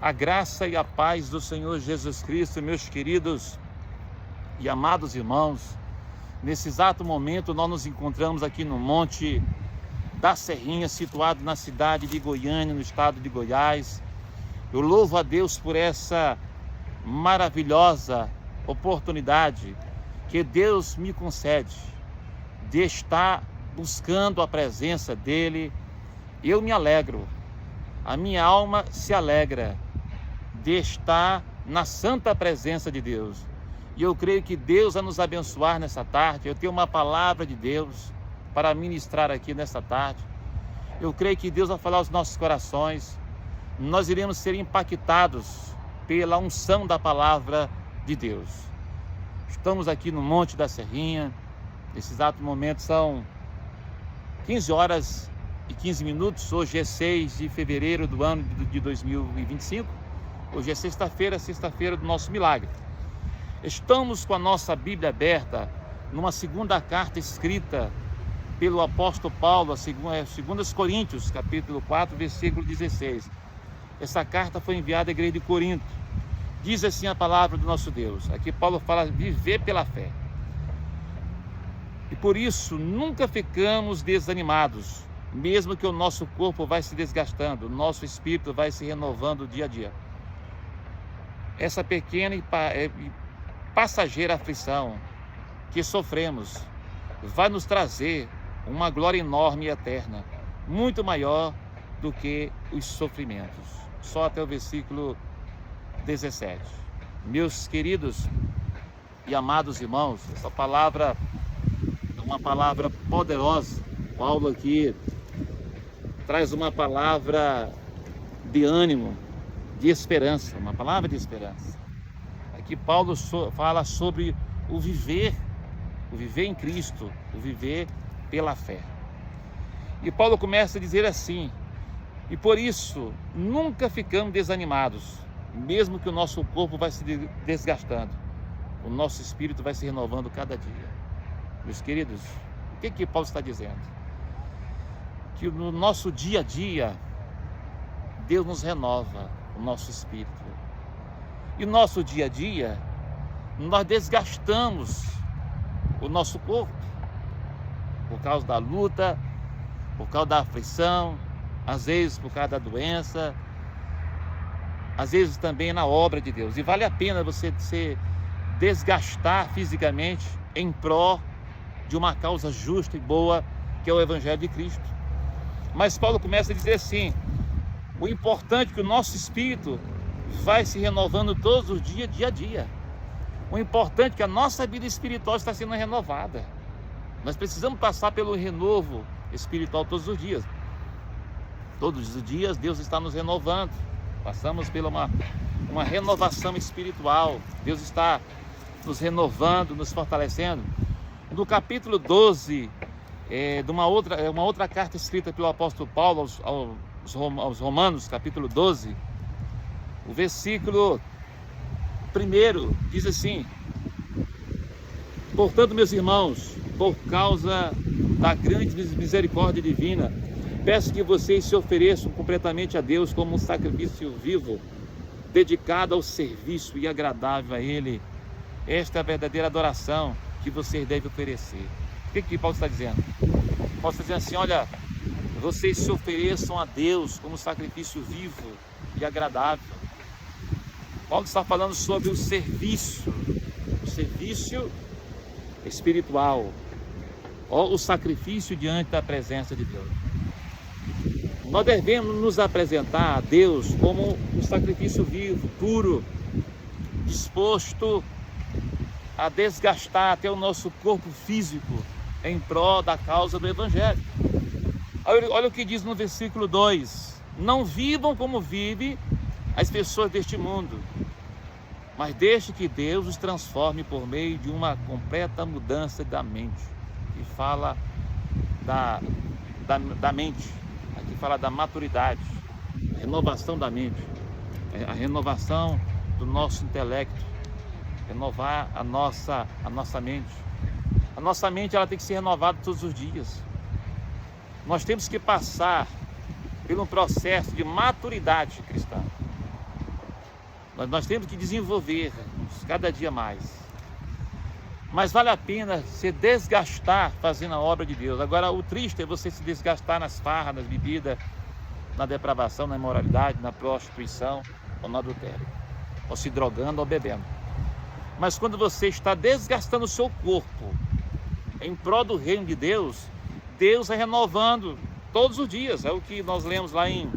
A graça e a paz do Senhor Jesus Cristo, meus queridos e amados irmãos. Nesse exato momento nós nos encontramos aqui no Monte da Serrinha, situado na cidade de Goiânia, no estado de Goiás. Eu louvo a Deus por essa maravilhosa oportunidade que Deus me concede de estar buscando a presença dEle. Eu me alegro, a minha alma se alegra de estar na santa presença de Deus. E eu creio que Deus vai nos abençoar nessa tarde. Eu tenho uma palavra de Deus para ministrar aqui nessa tarde. Eu creio que Deus vai falar aos nossos corações. Nós iremos ser impactados pela unção da palavra de Deus. Estamos aqui no Monte da Serrinha. Nesse exato momento são 15 horas e 15 minutos. Hoje é 6 de fevereiro do ano de 2025. Hoje é sexta-feira do nosso milagre. Estamos com a nossa Bíblia aberta numa segunda carta escrita pelo apóstolo Paulo, a 2 Coríntios, capítulo 4, versículo 16. Essa carta foi enviada à igreja de Corinto. Diz assim a palavra do nosso Deus. Aqui Paulo fala viver pela fé. E por isso nunca ficamos desanimados, mesmo que o nosso corpo vai se desgastando, o nosso espírito vai se renovando dia a dia. Essa pequena e passageira aflição que sofremos vai nos trazer uma glória enorme e eterna, muito maior do que os sofrimentos. Só até o versículo 17. Meus queridos e amados irmãos, essa palavra é uma palavra poderosa. Paulo aqui traz uma palavra de ânimo, de esperança, uma palavra de esperança. Aqui Paulo fala sobre o viver em Cristo, o viver pela fé. E Paulo começa a dizer assim: e por isso nunca ficamos desanimados, mesmo que o nosso corpo vai se desgastando, o nosso espírito vai se renovando cada dia. Meus queridos, o que Paulo está dizendo? Que no nosso dia a dia, Deus nos renova o nosso espírito. E no nosso dia a dia, nós desgastamos o nosso corpo por causa da luta, por causa da aflição, às vezes por causa da doença, às vezes também na obra de Deus. E vale a pena você se desgastar fisicamente em prol de uma causa justa e boa, que é o Evangelho de Cristo. Mas Paulo começa a dizer assim: o importante é que o nosso espírito vai se renovando todos os dias, dia a dia. O importante é que a nossa vida espiritual está sendo renovada. Nós precisamos passar pelo renovo espiritual todos os dias. Todos os dias Deus está nos renovando. Passamos por uma renovação espiritual. Deus está nos renovando, nos fortalecendo. No capítulo 12, de uma outra carta escrita pelo apóstolo Paulo aos Romanos, capítulo 12, o versículo 1 diz assim: portanto, meus irmãos, por causa da grande misericórdia divina, peço que vocês se ofereçam completamente a Deus como um sacrifício vivo, dedicado ao serviço e agradável a Ele. Esta é a verdadeira adoração que vocês devem oferecer. O que Paulo está dizendo? Paulo está dizendo assim: olha, vocês se ofereçam a Deus como sacrifício vivo e agradável. Paulo está falando sobre o serviço espiritual, ou o sacrifício diante da presença de Deus. Nós devemos nos apresentar a Deus como um sacrifício vivo, puro, disposto a desgastar até o nosso corpo físico em prol da causa do Evangelho. Olha o que diz no versículo 2: não vivam como vivem as pessoas deste mundo, mas deixe que Deus os transforme por meio de uma completa mudança da mente. E fala da mente, aqui fala da maturidade, a renovação da mente, a renovação do nosso intelecto, renovar a nossa mente. A nossa mente, ela tem que ser renovada todos os dias. Nós temos que passar por um processo de maturidade cristã. Nós temos que desenvolver cada dia mais. Mas vale a pena se desgastar fazendo a obra de Deus. Agora, o triste é você se desgastar nas farras, nas bebidas, na depravação, na imoralidade, na prostituição ou no adultério, ou se drogando ou bebendo. Mas quando você está desgastando o seu corpo em prol do reino de Deus, Deus é renovando todos os dias. É o que nós lemos lá em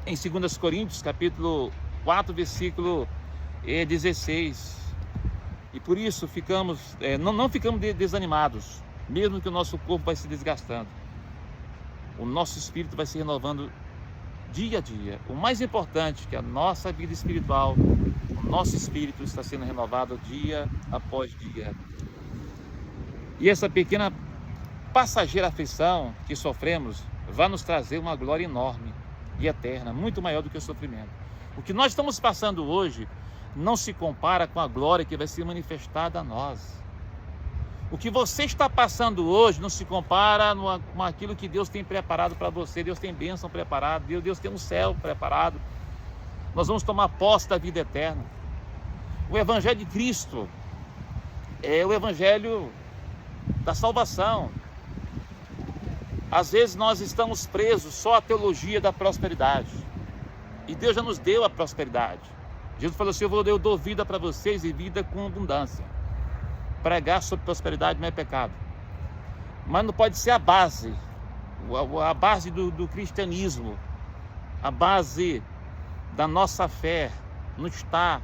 2 Coríntios, capítulo 4, versículo 16. E por isso não ficamos desanimados, mesmo que o nosso corpo vai se desgastando. O nosso espírito vai se renovando dia a dia. O mais importante é que a nossa vida espiritual, o nosso espírito está sendo renovado dia após dia. E essa pequena passageira aflição que sofremos vai nos trazer uma glória enorme e eterna, muito maior do que o sofrimento. O que nós estamos passando hoje não se compara com a glória que vai ser manifestada a nós. O que você está passando hoje não se compara com aquilo que Deus tem preparado para você. Deus tem bênção preparada, Deus tem um céu preparado. Nós vamos tomar posse da vida eterna. O Evangelho de Cristo é o Evangelho da salvação. Às vezes nós estamos presos só à teologia da prosperidade. E Deus já nos deu a prosperidade. Jesus falou assim: eu dou vida para vocês e vida com abundância. Pregar sobre prosperidade não é pecado. Mas não pode ser a base do cristianismo, a base da nossa fé não está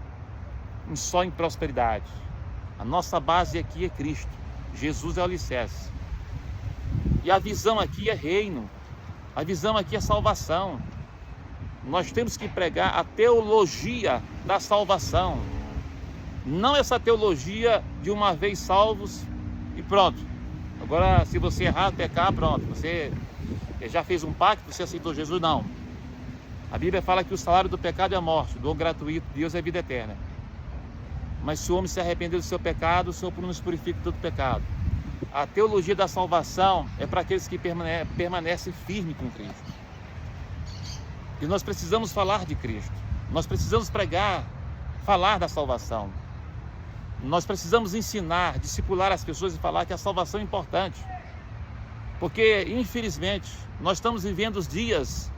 só em prosperidade. A nossa base aqui é Cristo. Jesus é o alicerce. E a visão aqui é reino. A visão aqui é salvação. Nós temos que pregar a teologia da salvação. Não essa teologia de uma vez salvos e pronto. Agora, se você errar, pecar, pronto. Você já fez um pacto, você aceitou Jesus? Não. A Bíblia fala que o salário do pecado é a morte, o dom gratuito de Deus é a vida eterna. Mas se o homem se arrepender do seu pecado, o Senhor nos purifica de todo pecado. A teologia da salvação é para aqueles que permanecem firmes com Cristo. E nós precisamos falar de Cristo. Nós precisamos pregar, falar da salvação. Nós precisamos ensinar, discipular as pessoas e falar que a salvação é importante. Porque, infelizmente, nós estamos vivendo os dias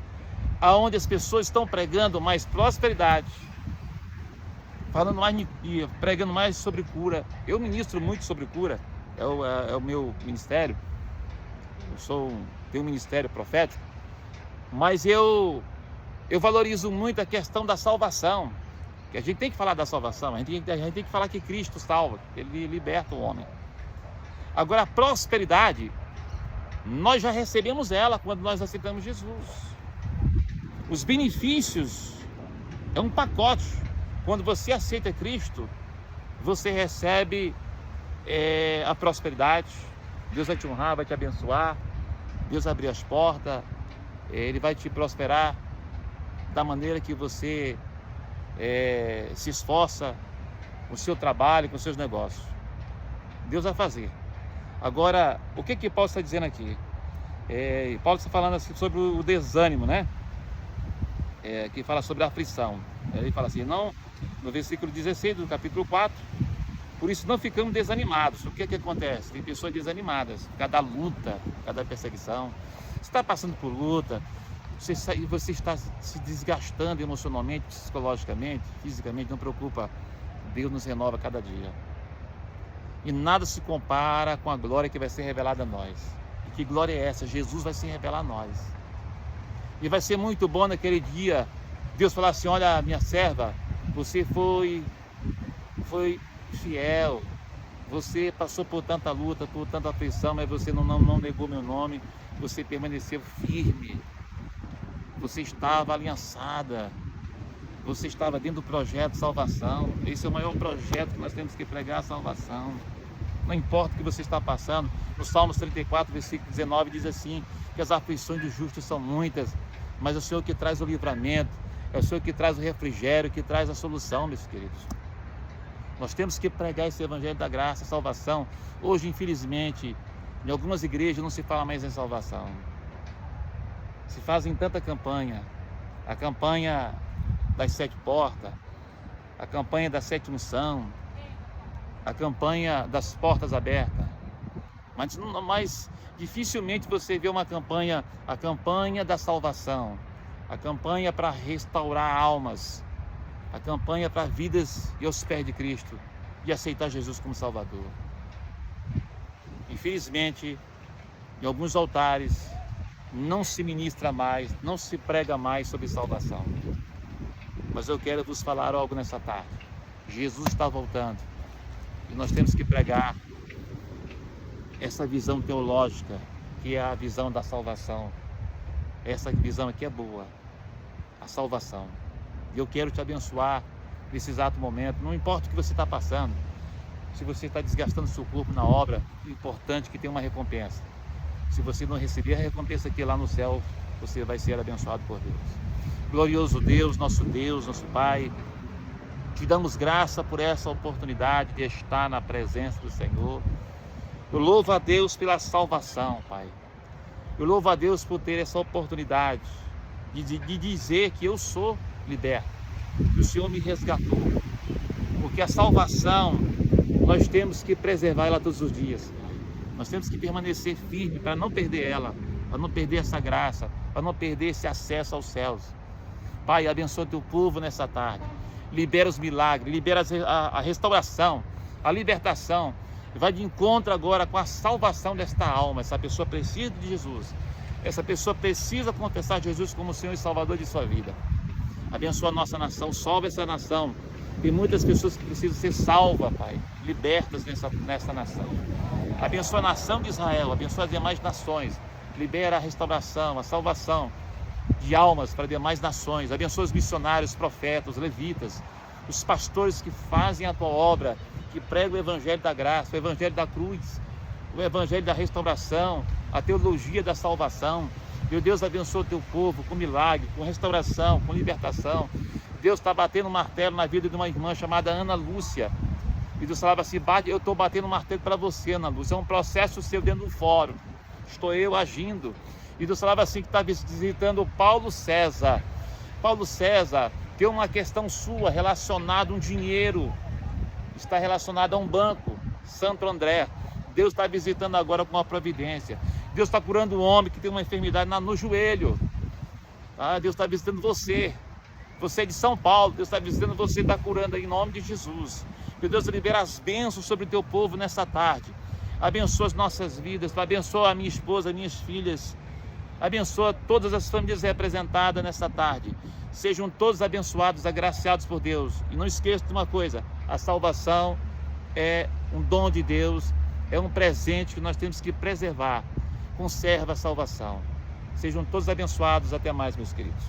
onde as pessoas estão pregando mais prosperidade, pregando mais sobre cura. Eu ministro muito sobre cura, é o meu ministério. Tenho um ministério profético, mas eu valorizo muito a questão da salvação. A gente tem que falar da salvação, a gente tem que falar que Cristo salva, Ele liberta o homem. Agora, a prosperidade, nós já recebemos ela quando nós aceitamos Jesus. Os benefícios é um pacote. Quando você aceita Cristo, você recebe a prosperidade. Deus vai te honrar, vai te abençoar. Deus vai abrir as portas. Ele vai te prosperar da maneira que você se esforça com o seu trabalho, com os seus negócios. Deus vai fazer. Agora, o que Paulo está dizendo aqui? Paulo está falando assim sobre o desânimo, né? Que fala sobre a aflição. Ele fala assim, no versículo 16 do capítulo 4, por isso não ficamos desanimados. O que acontece? Tem pessoas desanimadas, cada luta, cada perseguição. Você está passando por luta, você está se desgastando emocionalmente, psicologicamente, fisicamente, não preocupa. Deus nos renova cada dia. E nada se compara com a glória que vai ser revelada a nós. E que glória é essa? Jesus vai se revelar a nós. E vai ser muito bom naquele dia Deus falar assim, olha, minha serva, você foi fiel, você passou por tanta luta, por tanta aflição, mas você não negou meu nome, você permaneceu firme, você estava aliançada, você estava dentro do projeto de salvação. Esse é o maior projeto que nós temos que pregar, a salvação. Não importa o que você está passando. No Salmos 34, versículo 19, diz assim, que as aflições dos justos são muitas, mas é o Senhor que traz o livramento, é o Senhor que traz o refrigério, que traz a solução, meus queridos. Nós temos que pregar esse evangelho da graça, salvação. Hoje, infelizmente, em algumas igrejas não se fala mais em salvação. Se fazem tanta campanha. A campanha das 7 portas, a campanha da 7ª unção, a campanha das portas abertas. Mas dificilmente você vê uma campanha, a campanha da salvação, a campanha para restaurar almas, a campanha para vidas e aos pés de Cristo e aceitar Jesus como Salvador. Infelizmente, em alguns altares não se ministra mais, não se prega mais sobre salvação. Mas eu quero vos falar algo nessa tarde. Jesus está voltando e nós temos que pregar essa visão teológica, que é a visão da salvação. Essa visão aqui é boa, a salvação. E eu quero te abençoar nesse exato momento. Não importa o que você está passando, se você está desgastando seu corpo na obra, o importante é que tenha uma recompensa. Se você não receber a recompensa aqui lá no céu, você vai ser abençoado por Deus. Glorioso Deus, nosso Pai, te damos graça por essa oportunidade de estar na presença do Senhor. Eu louvo a Deus pela salvação, Pai. Eu louvo a Deus por ter essa oportunidade de dizer que eu sou liberto, que o Senhor me resgatou. Porque a salvação, nós temos que preservar ela todos os dias. Nós temos que permanecer firme para não perder ela, para não perder essa graça, para não perder esse acesso aos céus. Pai, abençoa teu povo nessa tarde. Libera os milagres, libera a restauração, a libertação. Vai de encontro agora com a salvação desta alma. Essa pessoa precisa de Jesus. Essa pessoa precisa confessar Jesus como Senhor e Salvador de sua vida. Abençoa a nossa nação, salva essa nação. Tem muitas pessoas que precisam ser salvas, Pai, libertas nessa nação. Abençoa a nação de Israel, abençoa as demais nações. Libera a restauração, a salvação de almas para demais nações. Abençoa os missionários, os profetas, os levitas, os pastores que fazem a tua obra, que pregam o evangelho da graça, o evangelho da cruz, o evangelho da restauração, a teologia da salvação. Meu Deus, abençoa o teu povo com milagre, com restauração, com libertação. Deus está batendo um martelo na vida de uma irmã chamada Ana Lúcia. E Deus falava assim: eu estou batendo um martelo para você, Ana Lúcia. É um processo seu dentro do fórum. Estou eu agindo. E Deus falava assim que está visitando o Paulo César. Paulo César tem uma questão sua relacionada a um dinheiro. Está relacionado a um banco, Santo André. Deus está visitando agora com uma providência. Deus está curando um homem que tem uma enfermidade no joelho. Deus está visitando você. Você é de São Paulo, Deus está visitando você, está curando aí em nome de Jesus. Que Deus libera as bênçãos sobre o teu povo nessa tarde. Abençoa as nossas vidas, abençoa a minha esposa, as minhas filhas. Abençoa todas as famílias representadas nessa tarde. Sejam todos abençoados, agraciados por Deus. E não esqueça de uma coisa: a salvação é um dom de Deus, é um presente que nós temos que preservar. Conserva a salvação. Sejam todos abençoados. Até mais, meus queridos.